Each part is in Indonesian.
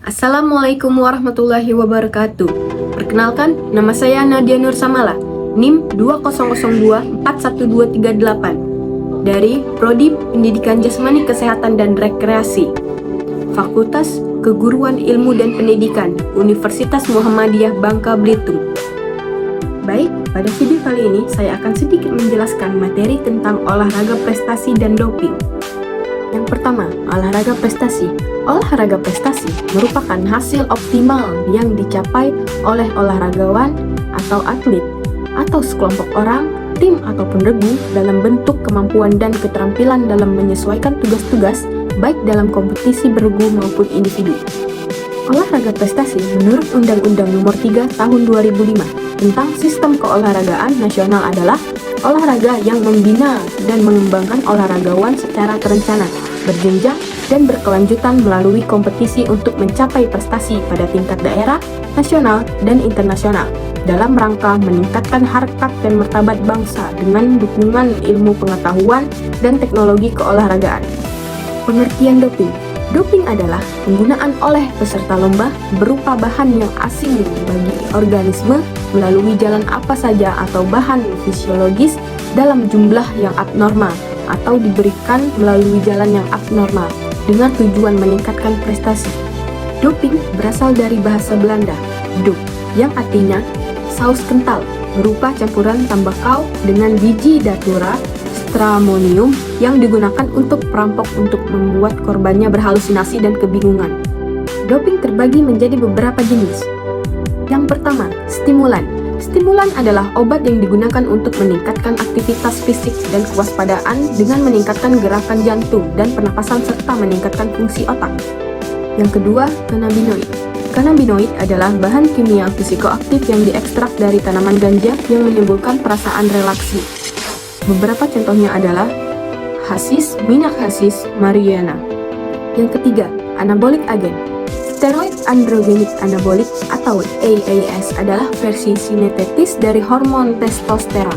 Assalamualaikum warahmatullahi wabarakatuh. Perkenalkan, nama saya Nadia Nur Samala, NIM 2002412338 dari Prodi Pendidikan Jasmani Kesehatan dan Rekreasi, Fakultas Keguruan Ilmu dan Pendidikan, Universitas Muhammadiyah Bangka Belitung. Baik, pada video kali ini saya akan sedikit menjelaskan materi tentang olahraga prestasi dan doping. Yang pertama, olahraga prestasi. Olahraga prestasi merupakan hasil optimal yang dicapai oleh olahragawan atau atlet, atau sekelompok orang, tim ataupun regu dalam bentuk kemampuan dan keterampilan dalam menyesuaikan tugas-tugas baik dalam kompetisi beregu maupun individu. Olahraga prestasi menurut Undang-Undang Nomor 3 Tahun 2005 tentang Sistem Keolahragaan Nasional adalah olahraga yang membina dan mengembangkan olahragawan secara terencana, berjenjang, dan berkelanjutan melalui kompetisi untuk mencapai prestasi pada tingkat daerah, nasional, dan internasional dalam rangka meningkatkan harkat dan martabat bangsa dengan dukungan ilmu pengetahuan dan teknologi keolahragaan. Pengertian doping. Doping adalah penggunaan oleh peserta lomba berupa bahan yang asing bagi organisme melalui jalan apa saja atau bahan fisiologis dalam jumlah yang abnormal atau diberikan melalui jalan yang abnormal dengan tujuan meningkatkan prestasi. Doping berasal dari bahasa Belanda, dop, yang artinya saus kental, berupa campuran tembakau dengan biji datura stramonium yang digunakan untuk perampok untuk membuat korbannya berhalusinasi dan kebingungan. Doping terbagi menjadi beberapa jenis. Yang pertama, stimulan. Stimulan adalah obat yang digunakan untuk meningkatkan aktivitas fisik dan kewaspadaan dengan meningkatkan gerakan jantung dan pernapasan serta meningkatkan fungsi otak. Yang kedua, kanabinoid. Kanabinoid adalah bahan kimia psikoaktif yang diekstrak dari tanaman ganja yang menimbulkan perasaan relaksi. Beberapa contohnya adalah hasis, minyak hasis, marijuana. Yang ketiga, anabolik agen. Steroid androgenik anabolik atau AAS adalah versi sintetis dari hormon testosteron.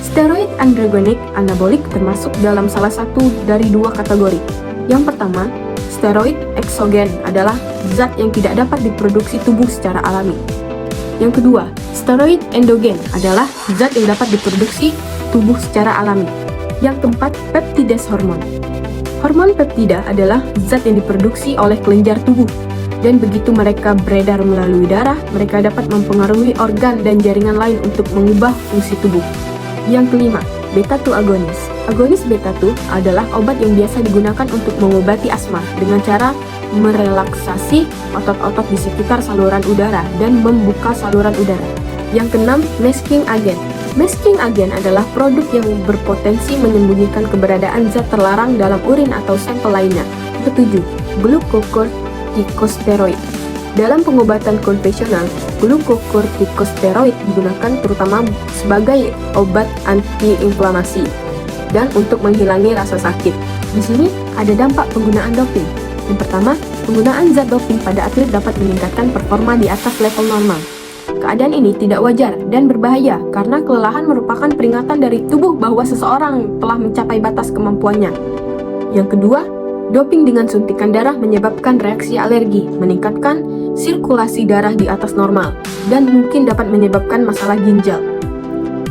Steroid androgenik anabolik termasuk dalam salah satu dari dua kategori. Yang pertama, steroid eksogen adalah zat yang tidak dapat diproduksi tubuh secara alami. Yang kedua, steroid endogen adalah zat yang dapat diproduksi tubuh secara alami. Yang keempat, peptides hormon. Hormon peptida adalah zat yang diproduksi oleh kelenjar tubuh, dan begitu mereka beredar melalui darah, mereka dapat mempengaruhi organ dan jaringan lain untuk mengubah fungsi tubuh. Yang kelima, beta-2 agonis. Agonis beta-2 adalah obat yang biasa digunakan untuk mengobati asma dengan cara merelaksasi otot-otot di sekitar saluran udara dan membuka saluran udara. Yang keenam, masking agent. Masking agent adalah produk yang berpotensi menyembunyikan keberadaan zat terlarang dalam urin atau sampel lainnya. Ketujuh, glukokortikosteroid. Dalam pengobatan konvensional, glukokortikosteroid digunakan terutama sebagai obat antiinflamasi dan untuk menghilangi rasa sakit. Di sini ada dampak penggunaan doping. Yang pertama, penggunaan zat doping pada atlet dapat meningkatkan performa di atas level normal. Keadaan ini tidak wajar dan berbahaya karena kelelahan merupakan peringatan dari tubuh bahwa seseorang telah mencapai batas kemampuannya. Yang kedua, doping dengan suntikan darah menyebabkan reaksi alergi, meningkatkan sirkulasi darah di atas normal, dan mungkin dapat menyebabkan masalah ginjal.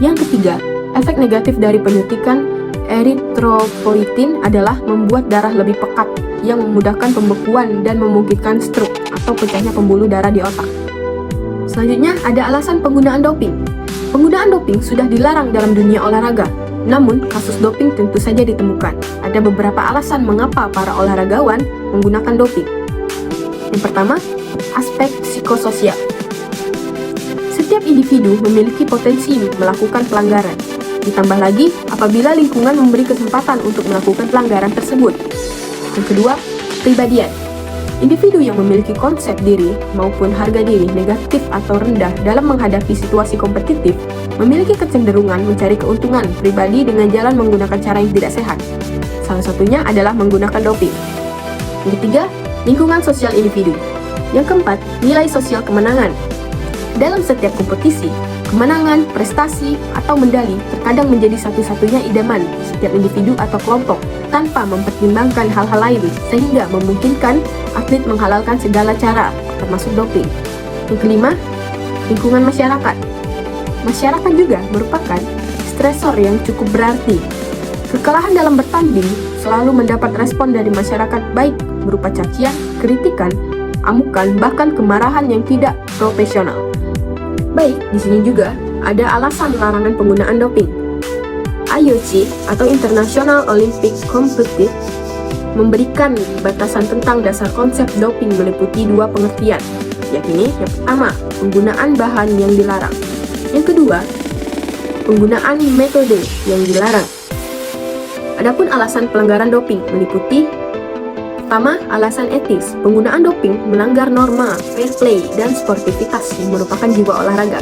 Yang ketiga, efek negatif dari penyuntikan eritropoietin adalah membuat darah lebih pekat, yang memudahkan pembekuan dan memungkinkan stroke atau pecahnya pembuluh darah di otak. Selanjutnya, ada alasan penggunaan doping. Penggunaan doping sudah dilarang dalam dunia olahraga, namun kasus doping tentu saja ditemukan. Ada beberapa alasan mengapa para olahragawan menggunakan doping. Yang pertama, aspek psikososial. Setiap individu memiliki potensi melakukan pelanggaran. Ditambah lagi, apabila lingkungan memberi kesempatan untuk melakukan pelanggaran tersebut. Yang kedua, kepribadian. Individu yang memiliki konsep diri maupun harga diri negatif atau rendah dalam menghadapi situasi kompetitif memiliki kecenderungan mencari keuntungan pribadi dengan jalan menggunakan cara yang tidak sehat. Salah satunya adalah menggunakan doping. Yang ketiga, lingkungan sosial individu. Yang keempat, nilai sosial kemenangan. Dalam setiap kompetisi, Kemenangan, prestasi, atau medali terkadang menjadi satu-satunya idaman setiap individu atau kelompok tanpa mempertimbangkan hal-hal lain, sehingga memungkinkan atlet menghalalkan segala cara, termasuk doping. Yang kelima, lingkungan masyarakat. Masyarakat juga merupakan stresor yang cukup berarti. Kekalahan dalam bertanding selalu mendapat respon dari masyarakat, baik berupa cacian, kritikan, amukan, bahkan kemarahan yang tidak profesional. Baik, di sini juga ada alasan larangan penggunaan doping. IOC atau International Olympic Committee memberikan batasan tentang dasar konsep doping meliputi dua pengertian, yakni yang pertama, penggunaan bahan yang dilarang. Yang kedua, penggunaan metode yang dilarang. Adapun alasan pelanggaran doping meliputi: pertama, alasan etis. Penggunaan doping melanggar norma, fair play, dan sportivitas yang merupakan jiwa olahraga.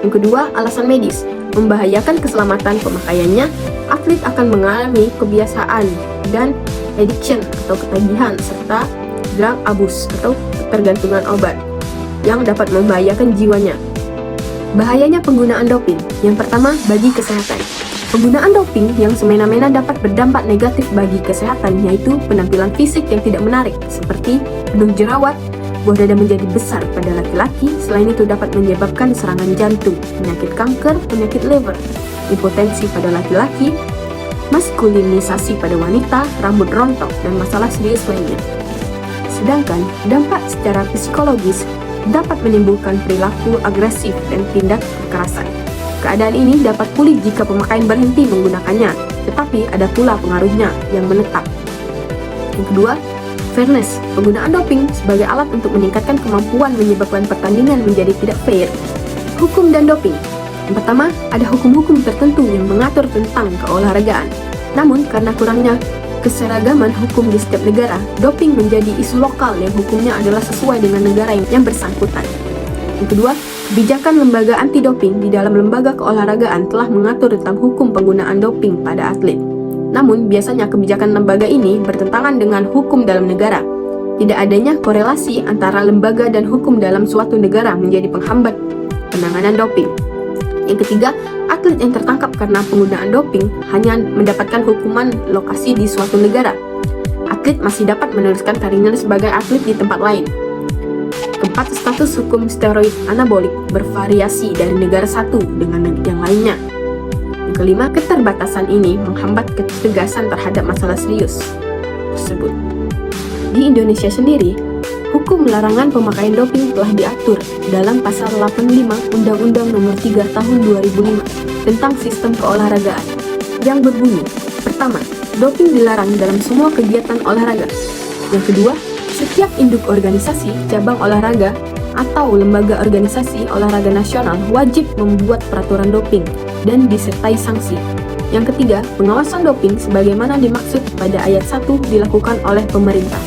Yang kedua, alasan medis. Membahayakan keselamatan pemakaiannya, atlet akan mengalami kebiasaan dan addiction atau ketagihan, serta drug abuse atau ketergantungan obat yang dapat membahayakan jiwanya. Bahayanya penggunaan doping. Yang pertama, bagi kesehatan. Penggunaan doping yang semena-mena dapat berdampak negatif bagi kesehatan, yaitu penampilan fisik yang tidak menarik, seperti penuh jerawat, buah dada menjadi besar pada laki-laki. Selain itu dapat menyebabkan serangan jantung, penyakit kanker, penyakit liver, impotensi pada laki-laki, maskulinisasi pada wanita, rambut rontok, dan masalah serius lainnya. Sedangkan dampak secara psikologis dapat menimbulkan perilaku agresif dan tindak kekerasan. Keadaan ini dapat pulih jika pemakaian berhenti menggunakannya, tetapi ada pula pengaruhnya yang menetap. Yang kedua, fairness. Penggunaan doping sebagai alat untuk meningkatkan kemampuan menyebabkan pertandingan menjadi tidak fair. Hukum dan doping. Yang pertama, ada hukum-hukum tertentu yang mengatur tentang keolahragaan. Namun, karena kurangnya keseragaman hukum di setiap negara, doping menjadi isu lokal yang hukumnya adalah sesuai dengan negara yang bersangkutan. Yang kedua, kebijakan lembaga anti-doping di dalam lembaga keolahragaan telah mengatur tentang hukum penggunaan doping pada atlet. Namun, biasanya kebijakan lembaga ini bertentangan dengan hukum dalam negara. Tidak adanya korelasi antara lembaga dan hukum dalam suatu negara menjadi penghambat penanganan doping. Yang ketiga, atlet yang tertangkap karena penggunaan doping hanya mendapatkan hukuman lokasi di suatu negara. Atlet masih dapat meneruskan karirnya sebagai atlet di tempat lain. Keempat, status hukum steroid anabolik bervariasi dari negara satu dengan yang lainnya. Yang kelima, keterbatasan ini menghambat ketegasan terhadap masalah serius tersebut. Di Indonesia sendiri, hukum larangan pemakaian doping telah diatur dalam Pasal 85 Undang-Undang Nomor 3 Tahun 2005 tentang Sistem Keolahragaan yang berbunyi: pertama, doping dilarang dalam semua kegiatan olahraga. Yang kedua, setiap induk organisasi, cabang olahraga, atau lembaga organisasi olahraga nasional wajib membuat peraturan doping dan disertai sanksi. Yang ketiga, pengawasan doping sebagaimana dimaksud pada ayat 1 dilakukan oleh pemerintah.